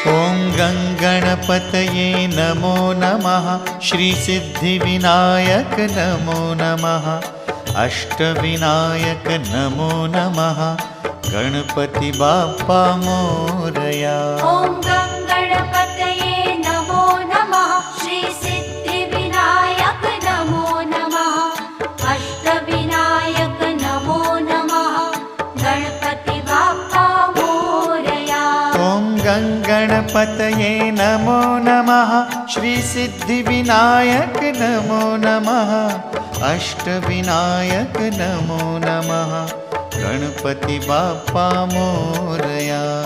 ॐ गङ्गणपतये नमो नमः। श्रीसिद्धिविनायक नमो नमः। अष्टविनायक नमो नमः। गणपति बाप्पा मोरया। ॐ गङ्गणपतये नमो नमः। श्रीसिद्धिविनायक नमो नमः। अष्टविनायक नमो नमः। गणपति बाप्पा मोरया। ॐ गङ्गणपतये नमो नमः। श्रीसिद्धिविनायक नमो नमः। अष्टविनायक नमो नमः। गणपति बाप्पा मोरया।